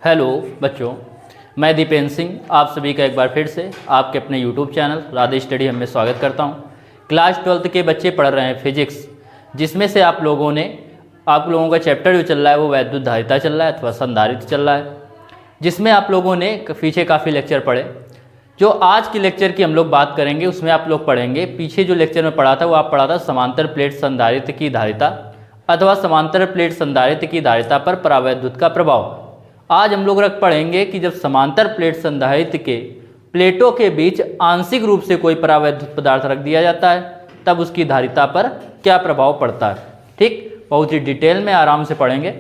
Hello बच्चों, मैं दीपेंद्र सिंह आप सभी का एक बार फिर से आपके अपने यूट्यूब चैनल राधे स्टडी में स्वागत करता हूं। क्लास 12th के बच्चे पढ़ रहे हैं फिजिक्स, जिसमें से आप लोगों का चैप्टर जो चल रहा है वो वैद्युत धारिता चल रहा है अथवा संधारित्र चल रहा है, जिसमें आप लोगों ने पीछे काफ़ी लेक्चर पढ़े। जो आज की लेक्चर की हम लोग बात करेंगे उसमें आप लोग पढ़ेंगे, पीछे जो लेक्चर में पढ़ा था वो आप पढ़ा था समांतर प्लेट संधारित्र की धारिता अथवा समांतर प्लेट संधारित्र की धारिता पर परावैद्युत का प्रभाव। आज हम लोग पढ़ेंगे कि जब समांतर प्लेट संधारित्र के प्लेटों के बीच आंशिक रूप से कोई परावैद्युत पदार्थ रख दिया जाता है तब उसकी धारिता पर क्या प्रभाव पड़ता है। ठीक, बहुत ही डिटेल में आराम से पढ़ेंगे।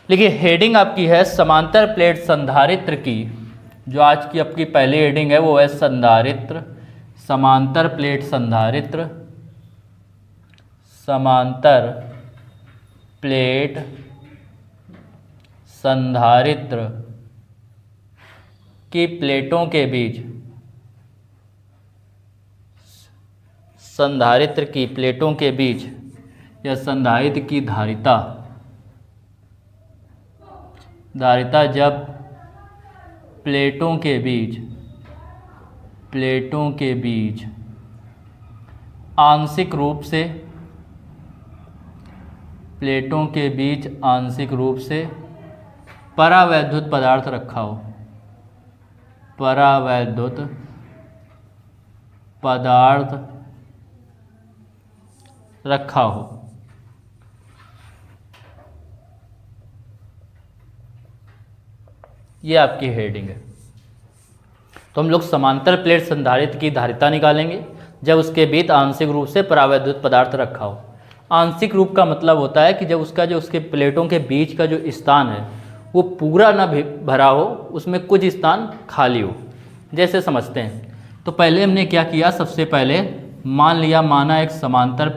देखिए, हेडिंग आपकी है समांतर प्लेट संधारित्र की। जो आज की आपकी पहली हेडिंग है वो है संधारित्र, समांतर प्लेट संधारित्र, समांतर प्लेट संधारित्र की प्लेटों के बीच, संधारित्र की प्लेटों के बीच या संधारित्र की धारिता, जब प्लेटों के बीच आंशिक रूप से परावैद्युत पदार्थ रखा हो, परावैद्युत पदार्थ रखा हो। ये आपकी हेडिंग है। तो हम लोग समांतर प्लेट संधारित्र की धारिता निकालेंगे जब उसके बीच आंशिक रूप से परावैद्युत पदार्थ रखा हो। आंशिक रूप का मतलब होता है कि जब उसके प्लेटों के बीच का जो स्थान है वो पूरा ना भरा हो, उसमें कुछ स्थान खाली हो। जैसे समझते हैं, तो पहले हमने क्या किया, सबसे पहले माना एक समांतर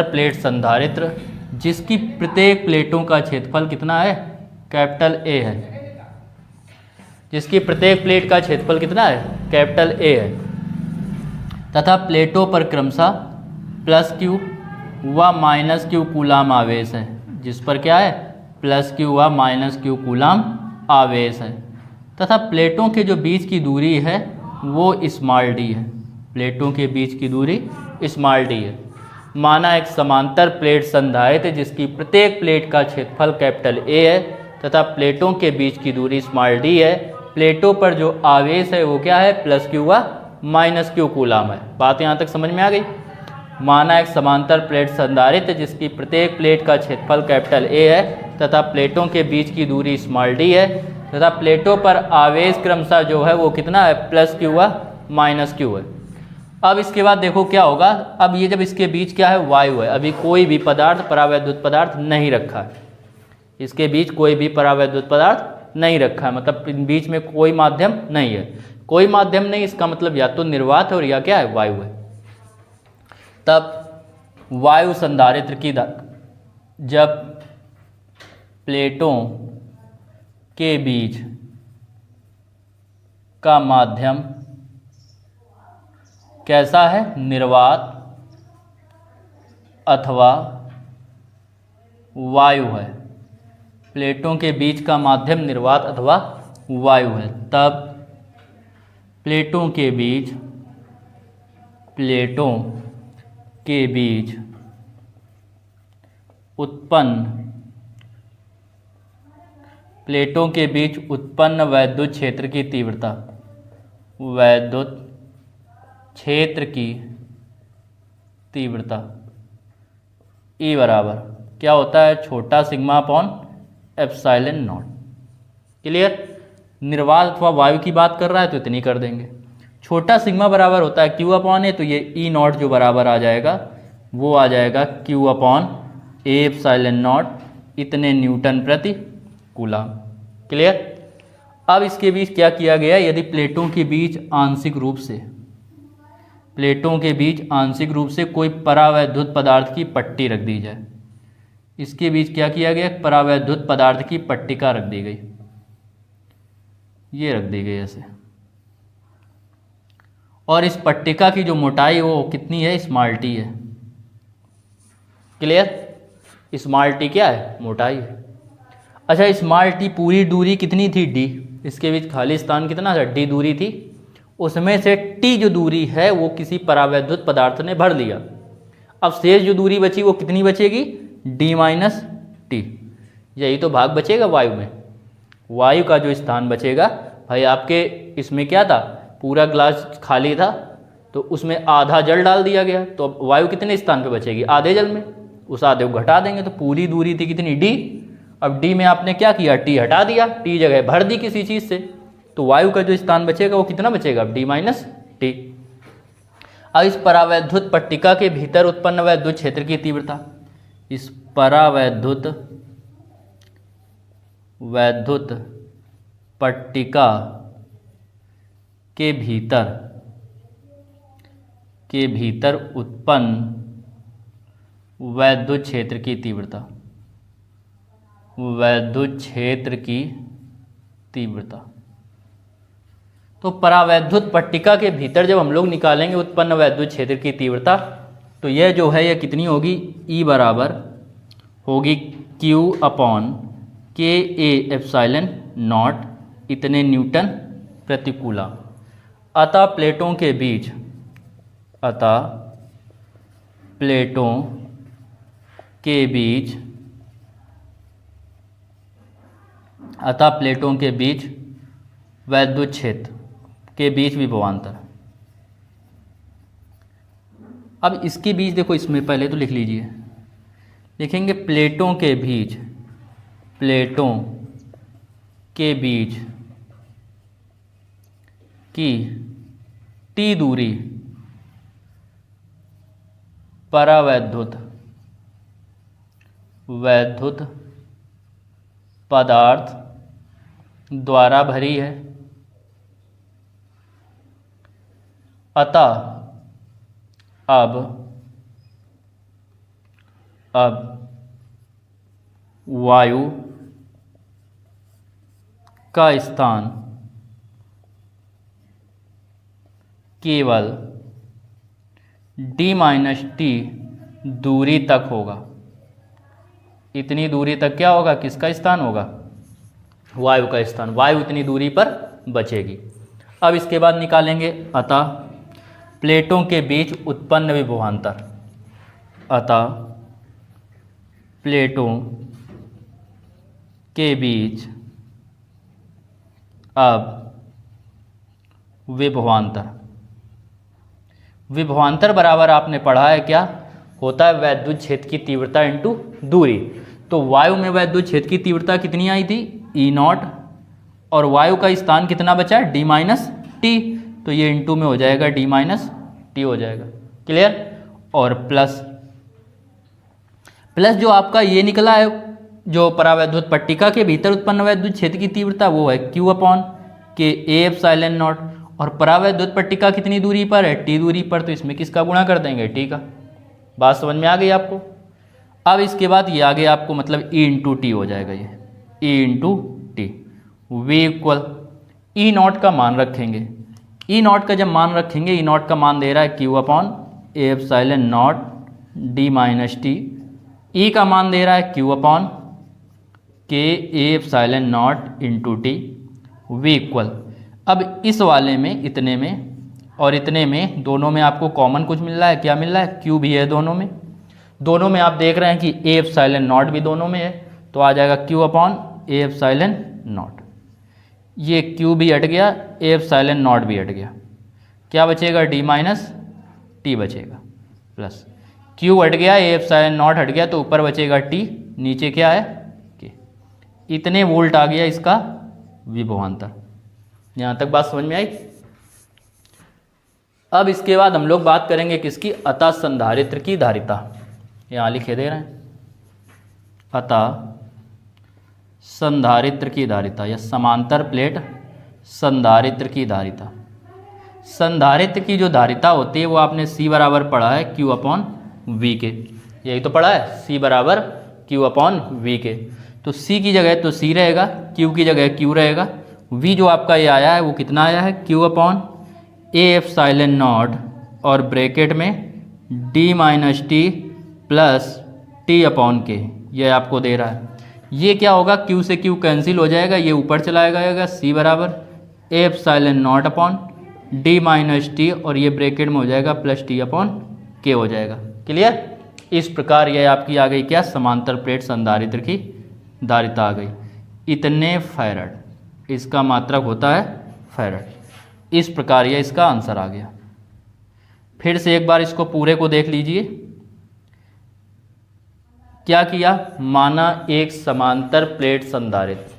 प्लेट संधारित्र, जिसकी प्रत्येक प्लेटों का क्षेत्रफल कितना है, कैपिटल ए है। जिसकी प्रत्येक प्लेट का क्षेत्रफल कितना है, कैपिटल ए है, तथा प्लेटों पर क्रमशः प्लस क्यू व माइनस क्यू कूलाम आवेश है। जिस पर क्या है, प्लस क्यू व माइनस क्यू कूलाम आवेश है, तथा प्लेटों के जो बीच की दूरी है वो स्मॉल डी है। प्लेटों के बीच की दूरी स्मॉल डी है। माना एक समांतर प्लेट संधारित्र जिसकी प्रत्येक प्लेट का क्षेत्रफल कैपिटल ए है तथा प्लेटों के बीच की दूरी स्मॉल डी है। प्लेटों पर जो आवेश है वो क्या है, प्लस क्यू व माइनस क्यू कूलाम है। बात यहाँ तक समझ में आ गई। माना एक समांतर प्लेट संधारित्र जिसकी प्रत्येक प्लेट का क्षेत्रफल कैपिटल ए है तथा प्लेटों के बीच की दूरी स्मॉल डी है, तथा प्लेटों पर आवेश क्रमशः जो है वो कितना है, प्लस क्यू व माइनस क्यू है। अब इसके बाद देखो क्या होगा। अब ये जब इसके बीच क्या है, वायु है, अभी कोई भी पदार्थ परावैद्युत पदार्थ नहीं रखा है। इसके बीच कोई भी परावैद्युत पदार्थ नहीं रखा है, मतलब बीच में कोई माध्यम नहीं है। कोई माध्यम नहीं, इसका मतलब या तो निर्वात है और या क्या है, वायु है। तब वायु संधारित्र की जब प्लेटों के बीच का माध्यम कैसा है, निर्वात अथवा वायु है। प्लेटों के बीच का माध्यम निर्वात अथवा वायु है, तब प्लेटों के बीच उत्पन्न वैद्युत क्षेत्र की तीव्रता, E बराबर क्या होता है, छोटा sigma upon epsilon not. Clear. निर्वात अथवा वायु की बात कर रहा है तो इतनी कर देंगे। छोटा सिग्मा बराबर होता है क्यू अपॉन ए, तो ये ई नॉट जो बराबर आ जाएगा वो आ जाएगा Q upon a epsilon not, इतने न्यूटन प्रति कूलम। क्लियर। अब इसके बीच क्या किया गया, यदि प्लेटों के बीच आंशिक रूप से कोई परावैद्युत पदार्थ की पट्टी रख दी जाए। इसके बीच क्या किया गया, परावैद्युत पदार्थ की पट्टिका रख दी गई, ये रख दी गई ऐसे। और इस पट्टिका की जो मोटाई वो कितनी है, स्मॉल टी है। क्लियर। स्मॉल टी क्या है? मोटाई है। अच्छा, स्मॉल टी पूरी दूरी कितनी थी? डी। इसके बीच खाली स्थान कितना था? डी दूरी थी। उसमें से टी जो दूरी है वो किसी परावैद्युत पदार्थ ने भर लिया। अब शेष जो दूरी बची वो कितनी बचेगी? D minus T. यही तो भाग बचेगा वायु में। वायु का जो स्थान बचेगा भाई, आपके इसमें क्या था? पूरा ग्लास खाली था तो उसमें आधा जल डाल दिया गया, तो अब वायु कितने स्थान पे बचेगी? आधे जल में। उस आधे को घटा देंगे तो पूरी दूरी थी कितनी? डी। अब डी में आपने क्या किया? टी हटा दिया, टी जगह भर दी किसी चीज़ से, तो वायु का जो स्थान बचेगा वो कितना बचेगा? D minus T. अब इस परावैद्युत पट्टिका के भीतर उत्पन्न वैद्युत क्षेत्र की तीव्रता, इस परावैद्युत पट्टिका के भीतर उत्पन्न वैद्युत क्षेत्र की तीव्रता, वैद्युत क्षेत्र की तीव्रता। तो परावैद्युत पट्टिका के भीतर जब हम लोग निकालेंगे उत्पन्न वैद्युत क्षेत्र की तीव्रता, तो यह जो है यह कितनी होगी? E बराबर होगी Q अपॉन के ए एप्सिलॉन नॉट, इतने न्यूटन प्रति कूलम। अतः प्लेटों के बीच वैद्युत क्षेत्र के बीच विभवांतर। अब इसके बीच देखो, इसमें पहले तो लिख लीजिए, लिखेंगे प्लेटों के बीच की टी दूरी वैद्युत पदार्थ द्वारा भरी है। अतः अब वायु का स्थान केवल डी माइनस टी दूरी तक होगा। इतनी दूरी तक क्या होगा? किसका स्थान होगा? वायु का स्थान। वायु इतनी दूरी पर बचेगी। अब इसके बाद निकालेंगे अतः प्लेटों के बीच उत्पन्न विभवांतर। अतः प्लेटों के बीच अब विभवांतर बराबर आपने पढ़ा है क्या होता है? वैद्युत क्षेत्र की तीव्रता इंटू दूरी। तो वायु में वैद्युत क्षेत्र की तीव्रता कितनी आई थी? ई नॉट, और वायु का स्थान कितना बचा है? D minus T. तो ये इंटू में हो जाएगा, डी माइनस टी हो जाएगा। क्लियर? और प्लस जो आपका ये निकला है, जो परावैद्युत पट्टिका के भीतर उत्पन्न वैद्युत क्षेत्र की तीव्रता, वो है क्यू अपॉन के ए एप्सिलॉन नॉट। और परावैद्युत पट्टिका कितनी दूरी पर है? टी दूरी पर, तो इसमें किसका गुणा कर देंगे? टी का। बात समझ में आ गई आपको? अब इसके बाद ये आगे आपको मतलब ई इंटू टी हो जाएगा, ये E into T. We equal E naught का मान रखेंगे। ई नॉट का जब मान रखेंगे, ई नॉट का मान दे रहा है q upon a epsilon naught d minus t. E का मान दे रहा है क्यू अपॉन के a epsilon naught into T. We equal, अब इस वाले में इतने में और इतने में, दोनों में आपको कॉमन कुछ मिल रहा है। क्या मिल रहा है? क्यू भी है दोनों में। दोनों में आप देख रहे हैं कि ए एप्सिलॉन नॉट भी दोनों में है, तो आ जाएगा Q upon a epsilon not. ये क्यू भी हट गया, ए एप्सिलॉन नॉट भी हट गया। क्या बचेगा? डी माइनस टी बचेगा, प्लस क्यू हट गया, ए एप्सिलॉन नॉट हट गया, तो ऊपर बचेगा टी, नीचे क्या है? के। इतने वोल्ट आ गया इसका विभवांतर। यहाँ तक बात समझ में आई? अब इसके बाद हम लोग बात करेंगे किसकी? अतः संधारित्र की धारिता। यहाँ लिखे दे रहे हैं, अतः संधारित्र की धारिता या समांतर प्लेट संधारित्र की धारिता। संधारित्र की जो धारिता होती है वो आपने C बराबर पढ़ा है Q अपॉन V के। यही तो पढ़ा है, C बराबर Q अपॉन V के। तो C की जगह तो C रहेगा, Q की जगह Q रहेगा। V जो आपका ये आया है वो कितना आया है? Q upon a epsilon not और ब्रैकेट में D minus T plus T upon के। ये आपको दे रहा है। ये क्या होगा, Q से Q कैंसिल हो जाएगा, ये ऊपर चला जाएगा, C बराबर A epsilon not upon D minus T, और ये ब्रैकेट में हो जाएगा प्लस T अपॉन K हो जाएगा। क्लियर। इस प्रकार ये आपकी आ गई क्या, समांतर प्लेट संधारित्र की धारिता आ गई इतने फैराड, इसका मात्रक होता है फैराड। इस प्रकार ये इसका आंसर आ गया। फिर से एक बार इसको पूरे को देख लीजिए। क्या किया, माना एक समांतर प्लेट संधारित्र,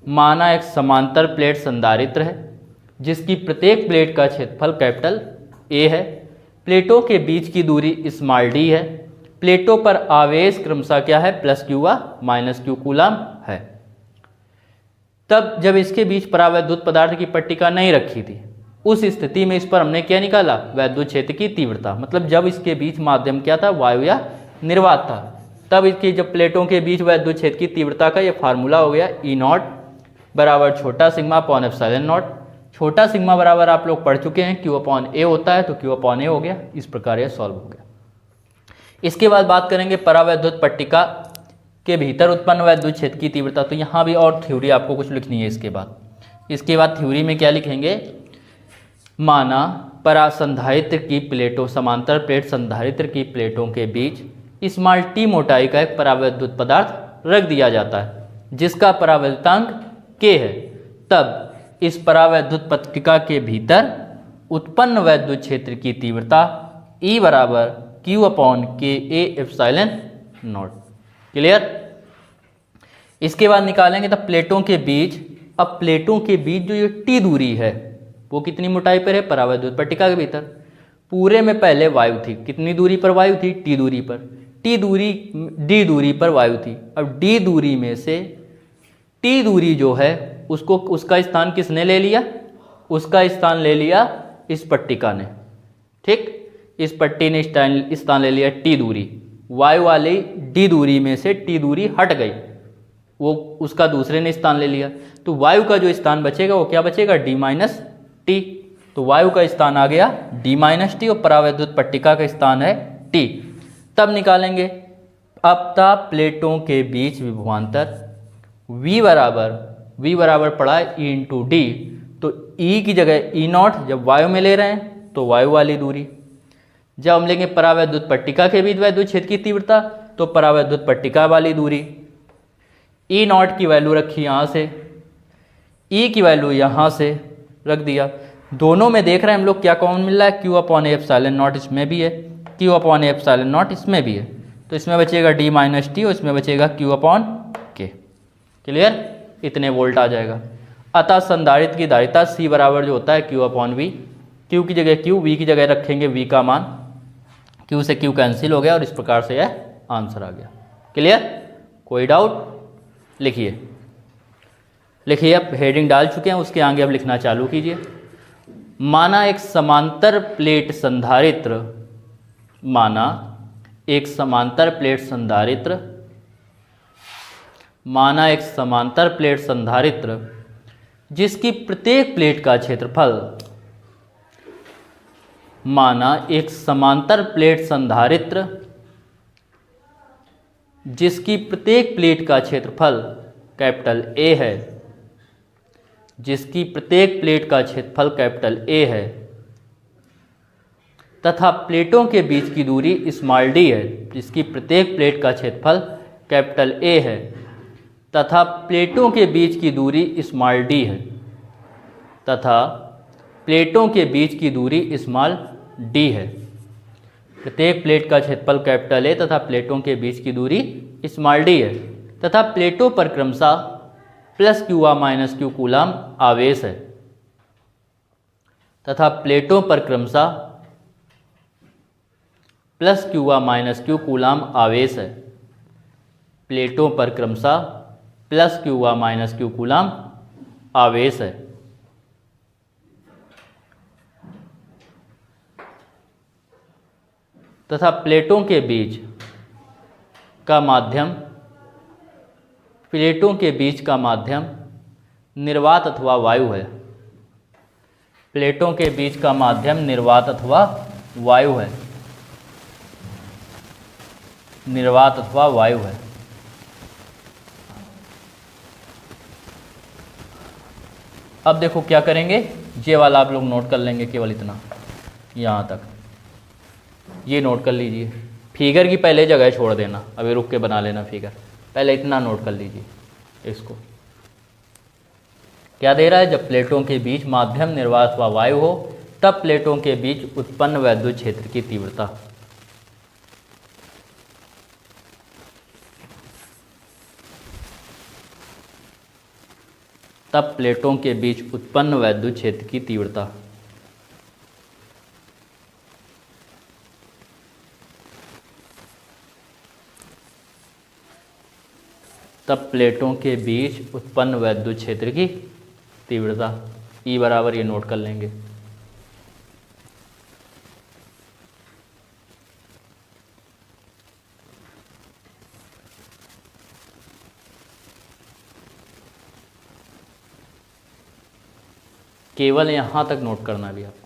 माना एक समांतर प्लेट संधारित्र है जिसकी प्रत्येक प्लेट का क्षेत्रफल कैपिटल A है, प्लेटों के बीच की दूरी स्मॉल d है, प्लेटों पर आवेश क्रमशः क्या है, प्लस Q व माइनस Q कूलम है। तब जब इसके बीच परावैद्युत पदार्थ की पट्टिका नहीं रखी थी, उस स्थिति में इस पर हमने क्या निकाला, वैद्युत क्षेत्र की तीव्रता। मतलब जब इसके बीच माध्यम क्या था, वायु या निर्वात था, तब इसकी जब प्लेटों के बीच वैद्युत क्षेत्र की तीव्रता का ये फार्मूला हो गया E नॉट बराबर छोटा सिग्मा अपॉन एप्सिलॉन नॉट। छोटा सिग्मा बराबर आप लोग पढ़ चुके हैं Q अपॉन A होता है, तो Q अपॉन A हो गया। इस प्रकार यह सॉल्व हो गया। इसके बाद बात करेंगे परावैद्युत पट्टिका के भीतर उत्पन्न वैद्युत क्षेत्र की तीव्रता। तो यहाँ भी और थ्योरी आपको कुछ लिखनी है। इसके बाद थ्योरी में क्या लिखेंगे, माना परासंधारित्र की प्लेटों, समांतर प्लेट संधारित्र की प्लेटों के बीच स्मॉल t मोटाई का एक परावैद्युत पदार्थ रख दिया जाता है जिसका परावैद्युतांक K है। तब इस परावैद्युत पट्टिका के भीतर उत्पन्न वैद्युत क्षेत्र की तीव्रता E बराबर Q upon K A epsilon not. Clear. इसके बाद निकालेंगे तब प्लेटों के बीच, अब प्लेटों के बीच जो ये T दूरी है वो कितनी मोटाई पर है, परावैद्युत पट्टिका के भीतर। पूरे में पहले वायु थी, कितनी दूरी पर वायु थी, T दूरी पर, T दूरी D दूरी पर वायु थी। अब D दूरी में से T दूरी जो है उसको, उसका स्थान किसने ले लिया, उसका स्थान ले लिया इस पट्टिका ने। ठीक, इस पट्टी ने स्थान ले लिया T दूरी, वायु वाली D दूरी में से T दूरी हट गई, वो उसका दूसरे ने स्थान ले लिया। तो वायु का जो स्थान बचेगा वो क्या बचेगा, D माइनस टी। तो वायु का स्थान आ गया D माइनस टी और परावैद्युत पट्टिका का स्थान है T। तब निकालेंगे अपता प्लेटों के बीच विभवांतर V बराबर पड़ा है E इंटू डी। तो E की जगह E नॉट, जब वायु में ले रहे हैं तो वायु वाली दूरी। जब हम लेंगे परावैद्युत पट्टिका के बीच वैद्युत क्षेत्र की तीव्रता, तो परावैद्युत पट्टिका वाली दूरी। E नॉट की वैल्यू रखी यहाँ से, E की वैल्यू यहाँ से रख दिया। दोनों में देख रहे हैं हम लोग क्या कॉमन मिल रहा है, Q upon A epsilon not इसमें भी है, Q upon A epsilon not इसमें भी है। तो इसमें बचेगा D माइनस टी और इसमें बचेगा Q अपॉन K। क्लियर, इतने वोल्ट आ जाएगा। अतः संधारित्र की धारिता C बराबर जो होता है Q अपॉन V, Q की जगह Q, V की जगह रखेंगे V का मान, Q से Q कैंसिल हो गया और इस प्रकार से यह आंसर आ गया। क्लियर, कोई डाउट, लिखिए अब हेडिंग डाल चुके हैं, उसके आगे अब लिखना चालू कीजिए। माना एक समांतर प्लेट संधारित्र, माना एक समांतर प्लेट संधारित्र, माना एक समांतर प्लेट संधारित्र जिसकी प्रत्येक प्लेट का क्षेत्रफल, माना एक समांतर प्लेट संधारित्र जिसकी प्रत्येक प्लेट का क्षेत्रफल कैपिटल A है, जिसकी प्रत्येक प्लेट का क्षेत्रफल कैपिटल A है तथा प्लेटों के बीच की दूरी स्मॉल d है, जिसकी प्रत्येक प्लेट का क्षेत्रफल कैपिटल A है तथा प्लेटों के बीच की दूरी स्मॉल d है, तथा प्लेटों के बीच की दूरी स्मॉल d है। प्रत्येक प्लेट का क्षेत्रफल कैपिटल A तथा प्लेटों के बीच की दूरी स्मॉल d है तथा प्लेटों पर क्रमशः प्लस Q व माइनस Q कूलम आवेश है, तथा प्लेटों पर क्रमशः प्लस Q व माइनस Q कूलम आवेश है, प्लेटों पर क्रमशः प्लस Q व माइनस Q कूलम आवेश है। तथा प्लेटों के बीच का माध्यम, प्लेटों के बीच का माध्यम निर्वात अथवा वायु है, प्लेटों के बीच का माध्यम निर्वात अथवा वायु है, निर्वात अथवा वायु है। अब देखो क्या करेंगे, ये वाला आप लोग नोट कर लेंगे, केवल इतना यहाँ तक ये नोट कर लीजिए। फिगर की पहले जगह छोड़ देना, अभी रुक के बना लेना फिगर, पहले इतना नोट कर लीजिए इसको। क्या दे रहा है, जब प्लेटों के बीच माध्यम निर्वात व वायु हो तब प्लेटों के बीच उत्पन्न वैद्युत क्षेत्र की तीव्रता। तब प्लेटों के बीच उत्पन्न वैद्युत क्षेत्र की तीव्रता। तब प्लेटों के बीच उत्पन्न वैद्युत क्षेत्र की तीव्रता E बराबर, ये नोट कर लेंगे। केवल यहाँ तक नोट करना भी आपको।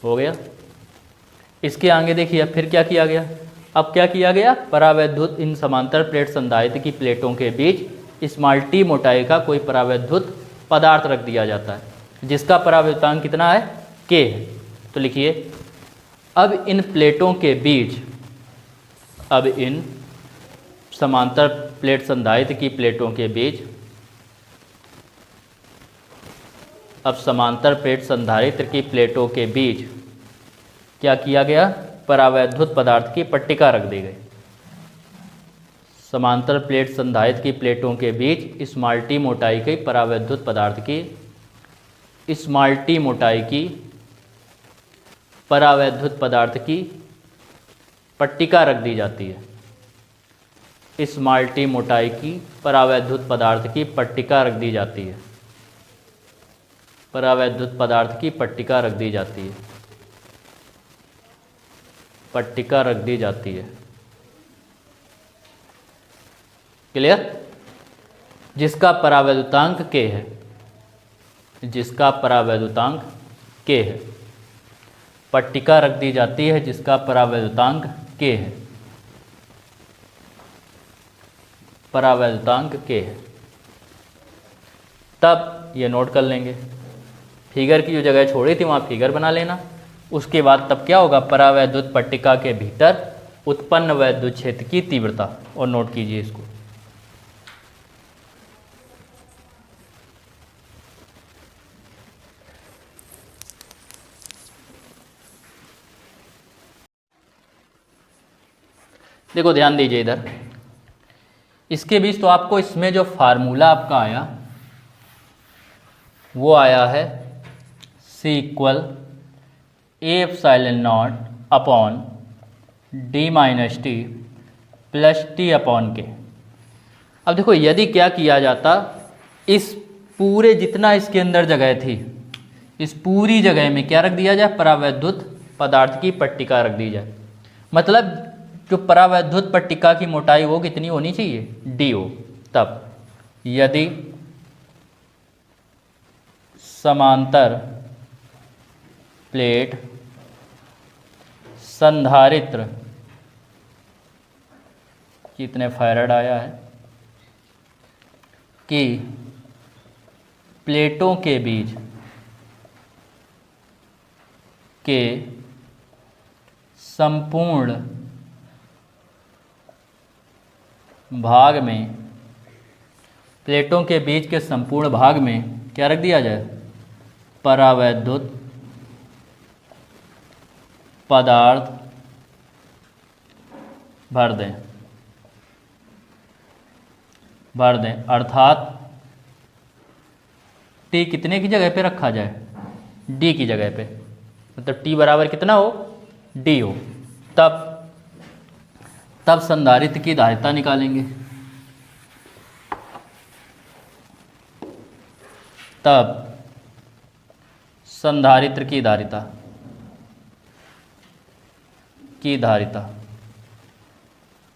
हो गया। इसके आगे देखिए अब फिर क्या किया गया, अब क्या किया गया, परावैद्युत इन समांतर प्लेट संधारित्र की प्लेटों के बीच स्मॉल मोटाई का कोई परावैद्युत पदार्थ रख दिया जाता है जिसका परावैद्युतांक कितना है, K है। तो लिखिए, अब इन प्लेटों के बीच, अब इन समांतर प्लेट संधारित्र की प्लेटों के बीच, अब समांतर प्लेट संधारित्र की प्लेटों के बीच क्या किया गया, परावैद्युत पदार्थ की पट्टिका रख दी गई। समांतर प्लेट संधारित्र की प्लेटों के बीच स्मॉल टी मोटाई की परावैद्युत पदार्थ की, स्मॉल टी मोटाई की परावैद्युत पदार्थ की पट्टिका रख दी जाती है। स्मॉल टी मोटाई की परावैद्युत पदार्थ की पट्टिका रख दी जाती है। परावैद्युत पदार्थ की पट्टिका रख दी जाती है। पट्टिका रख दी जाती है। क्लियर? जिसका परावैद्युतांक K है, जिसका परावैद्युतांक K है, पट्टिका रख दी जाती है जिसका परावैद्युतांक K है, परावैद्युतांक K है। तब ये नोट कर लेंगे, फिगर की जो जगह छोड़ी थी वहाँ फिगर बना लेना। उसके बाद तब क्या होगा, परावैद्युत पट्टिका के भीतर उत्पन्न वैद्युत क्षेत्र की तीव्रता, और नोट कीजिए इसको। देखो ध्यान दीजिए इधर, इसके बीच तो आपको इसमें जो फार्मूला आपका आया वो आया है C equal A epsilon not upon D minus T plus T upon K। अब देखो यदि क्या किया जाता, इस पूरे जितना इसके अंदर जगह थी, इस पूरी जगह में क्या रख दिया जाए, परावैद्युत पदार्थ की पट्टिका रख दी जाए। मतलब जो परावैद्युत पट्टिका की मोटाई वो कितनी होनी चाहिए, D हो। तब यदि समांतर प्लेट संधारित्र, कितने फैराड आया है, कि प्लेटों के बीच के संपूर्ण भाग में, प्लेटों के बीच के संपूर्ण भाग में क्या रख दिया जाए, परावैद्युत पदार्थ भर दें, भर दें। अर्थात T कितने की जगह पे रखा जाए, D की जगह पे, मतलब T बराबर कितना हो, D हो। तब संधारित्र की धारिता निकालेंगे। तब संधारित्र की धारिता,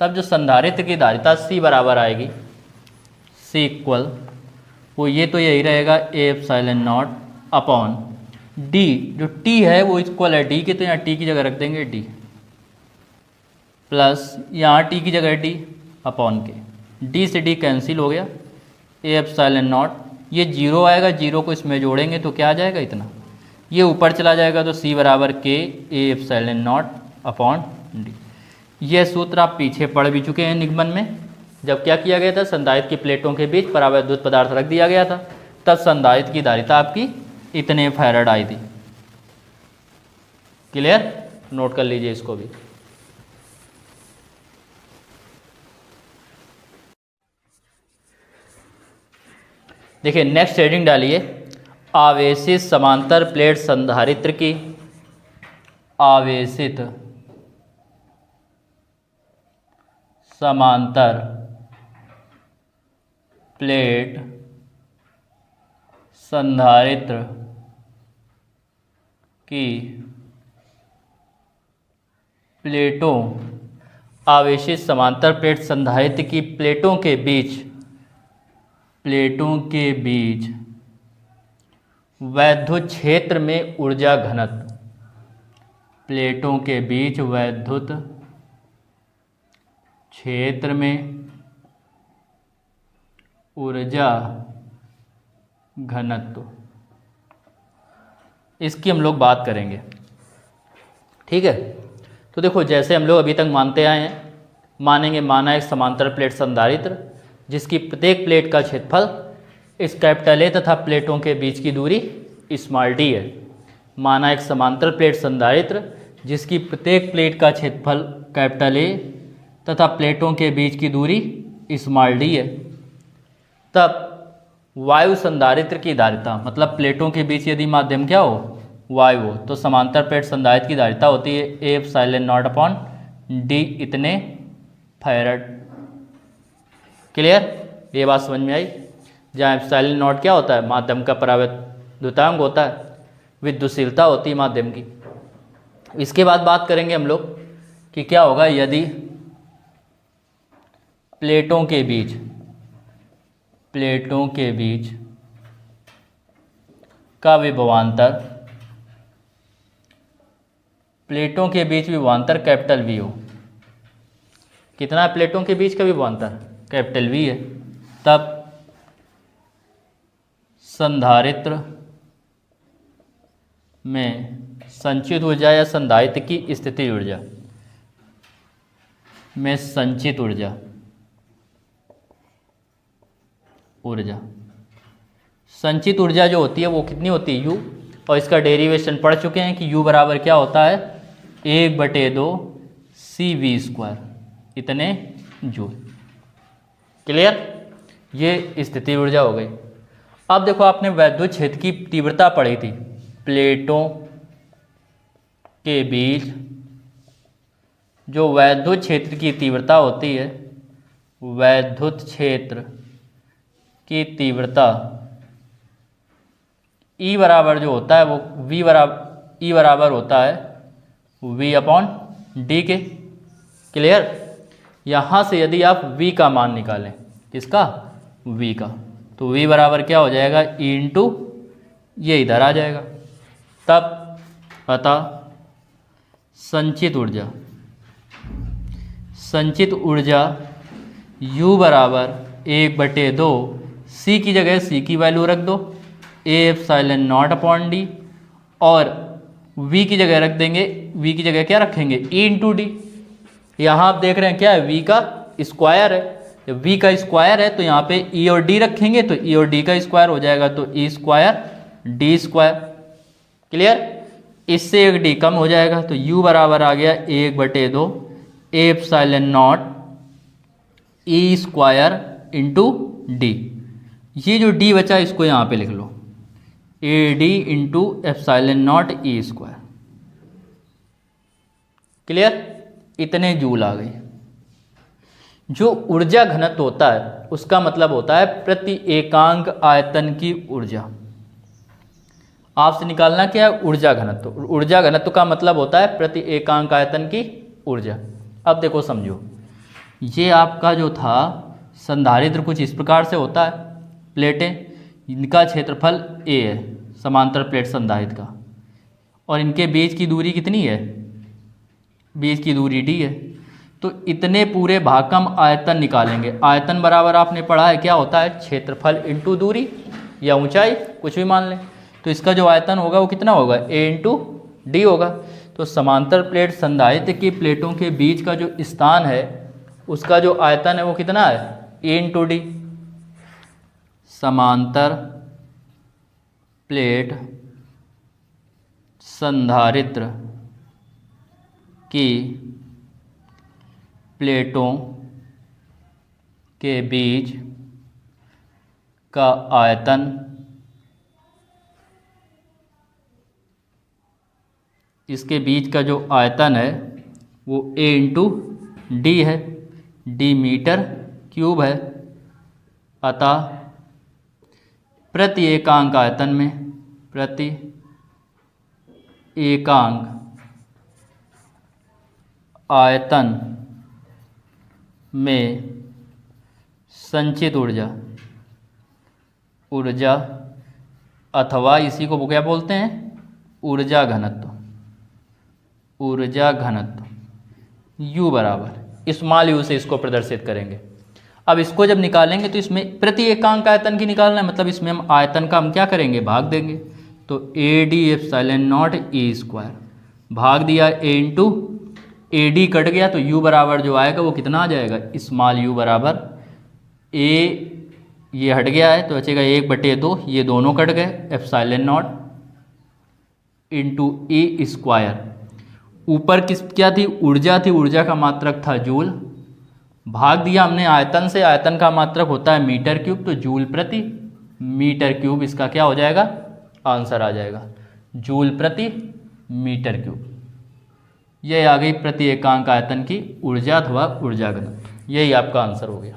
तब जो संधारित्र की धारिता C बराबर आएगी, C इक्वल वो ये तो यही रहेगा A epsilon not upon D जो टी है वो इक्वल है डी के, तो यहाँ टी की जगह रख देंगे डी प्लस यहाँ टी की जगह डी अपॉन के, डी से डी कैंसिल हो गया, ए एप्सिलॉन नॉट, ये जीरो आएगा, जीरो को इसमें जोड़ेंगे तो क्या आ जाएगा इतना, ये ऊपर चला जाएगा तो सी बराबर के a epsilon not upon D. यह सूत्र आप पीछे पढ़ भी चुके हैं निगमन में, जब क्या किया गया था, संधारित्र की प्लेटों के बीच परावैद्युत पदार्थ रख दिया गया था, तब संधारित्र की धारिता आपकी इतने फैराड आई थी। क्लियर, नोट कर लीजिए इसको भी। देखिए नेक्स्ट हेडिंग डालिए, आवेशित समांतर प्लेट संधारित्र की, आवेशित समांतर प्लेट संधारित्र की प्लेटों, आवेशित समांतर प्लेट संधारित्र की प्लेटों के बीच वैद्युत क्षेत्र में ऊर्जा घनत्व, प्लेटों के बीच वैद्युत क्षेत्र में ऊर्जा घनत्व, इसकी हम लोग बात करेंगे। ठीक है, तो देखो जैसे हम लोग अभी तक मानते आए हैं, माना एक समांतर प्लेट संधारित्र जिसकी प्रत्येक प्लेट का क्षेत्रफल इस कैपिटल ए तथा प्लेटों के बीच की दूरी स्मॉल डी है। माना एक समांतर प्लेट संधारित्र जिसकी प्रत्येक प्लेट का क्षेत्रफल कैपिटल ए तथा प्लेटों के बीच की दूरी स्मॉल डी है। तब वायु संधारित्र की धारिता, मतलब प्लेटों के बीच यदि माध्यम क्या हो, वायु हो, तो समांतर प्लेट संधारित्र की धारिता होती है ए एप्सिलॉन नॉट अपॉन डी इतने फैराड। क्लियर, ये बात समझ में आई। जहाँ एप्सिलॉन नॉट क्या होता है, माध्यम का परावैद्युतांक होता है, विद्युतशीलता होती है माध्यम की। इसके बाद बात करेंगे हम लोग कि क्या होगा यदि प्लेटों के बीच का विभवांतर, प्लेटों के बीच विभवांतर कैपिटल वी हो। कितना है प्लेटों के बीच का विभवांतर, कैपिटल वी है। तब संधारित्र में संचित ऊर्जा या संधारित्र की स्थितिज ऊर्जा में संचित ऊर्जा संचित ऊर्जा जो होती है वो कितनी होती है, U, और इसका डेरिवेशन पढ़ चुके हैं कि U बराबर क्या होता है, 1/2 CV² इतने जूल। क्लियर, ये स्थिति ऊर्जा हो गई। अब देखो आपने वैद्युत क्षेत्र की तीव्रता पढ़ी थी, प्लेटों के बीच जो वैद्युत क्षेत्र की तीव्रता होती है, वैद्युत क्षेत्र की तीव्रता E बराबर जो होता है वो E बराबर होता है V अपॉन डी के। क्लियर, यहाँ से यदि आप V का मान निकालें, किसका, V का, तो V बराबर क्या हो जाएगा, E इंटू ये इधर आ जाएगा। तब पता संचित ऊर्जा U बराबर 1/2, C की जगह C की वैल्यू रख दो, ए एप्सिलॉन नॉट अपॉन डी, और V की जगह रख देंगे, V की जगह क्या रखेंगे, E इंटू डी। यहाँ आप देख रहे हैं क्या है, V का स्क्वायर है, जब V का स्क्वायर है तो यहाँ पे E और D रखेंगे तो E और D का स्क्वायर हो जाएगा, तो E² D²। क्लियर, इससे एक D कम हो जाएगा, तो U बराबर आ गया 1/2 epsilon not E² into D. ये जो D बचा इसको यहाँ पे लिख लो, AD into epsilon not E²। Clear, इतने जूल आ गई। जो ऊर्जा घनत्व होता है उसका मतलब होता है प्रति एकांक आयतन की ऊर्जा। आपसे निकालना क्या है, ऊर्जा घनत्व। ऊर्जा घनत्व का मतलब होता है प्रति एकांक आयतन की ऊर्जा। अब देखो समझो, ये आपका जो था संधारित्र कुछ इस प्रकार से होता है, प्लेटें, इनका क्षेत्रफल A है, समांतर प्लेट संधारित्र का, और इनके बीच की दूरी कितनी है, बीच की दूरी d है। तो इतने पूरे भाग का हम आयतन निकालेंगे। आयतन बराबर आपने पढ़ा है क्या होता है, क्षेत्रफल इंटू दूरी या ऊंचाई, कुछ भी मान लें। तो इसका जो आयतन होगा वो कितना होगा, a इंटू डी होगा। तो समांतर प्लेट संधारित्र की प्लेटों के बीच का जो स्थान है उसका जो आयतन है वो कितना है, a इंटू डी। समांतर प्लेट संधारित्र की प्लेटों के बीच का आयतन इसके बीच का जो आयतन है वो a इंटू डी है, d मीटर क्यूब है। अतः प्रति एकांक आयतन में, प्रति एकांक आयतन में संचित ऊर्जा अथवा इसी को क्या बोलते हैं, ऊर्जा घनत्व, ऊर्जा घनत्व U बराबर, स्मॉल u से इसको प्रदर्शित करेंगे। अब इसको जब निकालेंगे तो इसमें प्रति एकांक आयतन की निकालना है, मतलब इसमें हम आयतन का हम क्या करेंगे, भाग देंगे। तो AD epsilon not a square, भाग दिया a इंटू AD कट गया तो U बराबर जो आएगा वो कितना आ जाएगा, स्मॉल u बराबर a, ये हट गया है तो बचेगा 1/2, ये दोनों कट गए, एप्सिलॉन नॉट इंटू ए स्क्वायर। ऊपर क्या थी, ऊर्जा थी, ऊर्जा का मात्रक था जूल, भाग दिया हमने आयतन से, आयतन का मात्रक होता है मीटर क्यूब, तो जूल प्रति मीटर क्यूब इसका क्या हो जाएगा, आंसर आ जाएगा, जूल प्रति मीटर क्यूब। यह आ गई प्रति एकांक आयतन की ऊर्जा अथवा ऊर्जा घनत्व, यही आपका आंसर हो गया।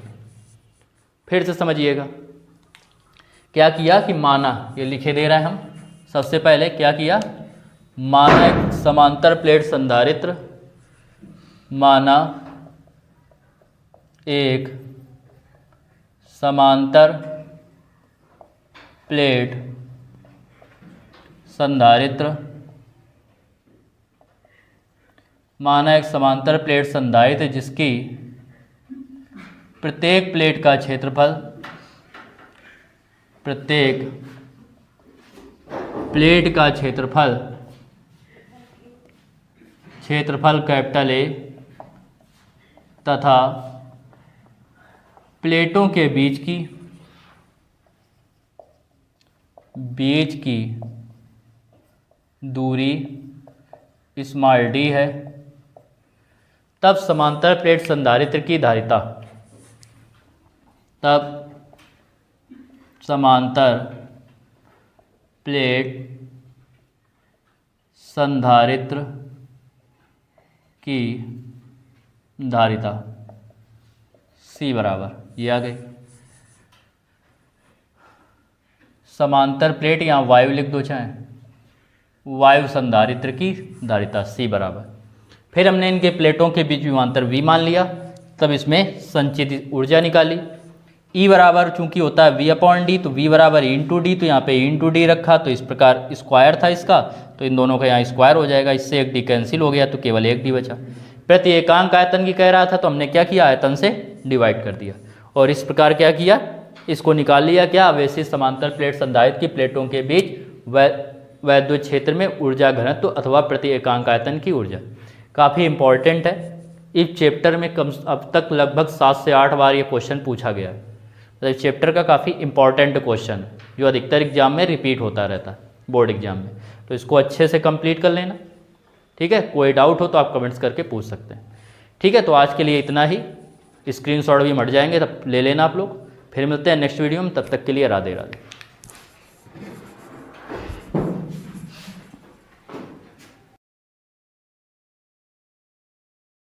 फिर से समझिएगा क्या किया कि माना, ये लिखे दे रहे हैं हम, सबसे पहले क्या किया, माना एक समांतर प्लेट संधारित्र, माना एक समांतर प्लेट संधारित्र, माना एक समांतर प्लेट संधारित्र जिसकी प्रत्येक प्लेट का क्षेत्रफल, प्रत्येक प्लेट का क्षेत्रफल कैपिटल A तथा प्लेटों के बीच की दूरी स्मॉल d है, तब समांतर प्लेट संधारित्र की धारिता, तब समांतर प्लेट संधारित्र की धारिता C बराबर, ये आ गई। समांतर प्लेट यहाँ वायु लिख दो चाहे, वायु संधारित्र की धारिता C बराबर। फिर हमने इनके प्लेटों के बीच विभवांतर V मान लिया, तब इसमें संचित ऊर्जा निकाली। E बराबर चूंकि होता है V/D, तो V बराबर E इंटू डी, तो यहाँ पे E इंटू डी रखा, तो इस प्रकार स्क्वायर था इसका, तो इन दोनों का यहाँ स्क्वायर हो जाएगा, इससे एक डी कैंसिल हो गया तो केवल एक डी बचा। प्रति एकांक आयतन की कह रहा था तो हमने क्या किया, आयतन से डिवाइड कर दिया और इस प्रकार क्या किया, इसको निकाल लिया क्या, वैसे समांतर प्लेट संधारित्र की प्लेटों के बीच वैद्युत क्षेत्र में ऊर्जा घनत्व अथवा प्रति एकांक आयतन की ऊर्जा। काफ़ी इंपॉर्टेंट है, इस चैप्टर में कम अब तक लगभग 7 से 8 बार ये क्वेश्चन पूछा गया है। तो इस चैप्टर का काफ़ी इंपॉर्टेंट क्वेश्चन है जो अधिकतर एग्जाम में रिपीट होता रहता है, बोर्ड एग्जाम में। तो इसको अच्छे से कंप्लीट कर लेना, ठीक है। कोई डाउट हो तो आप कमेंट्स करके पूछ सकते हैं, ठीक है। तो आज के लिए इतना ही, स्क्रीनशॉट भी मट जाएंगे तब ले लेना आप लोग। फिर मिलते हैं नेक्स्ट वीडियो में, तब तक के लिए राधे राधे।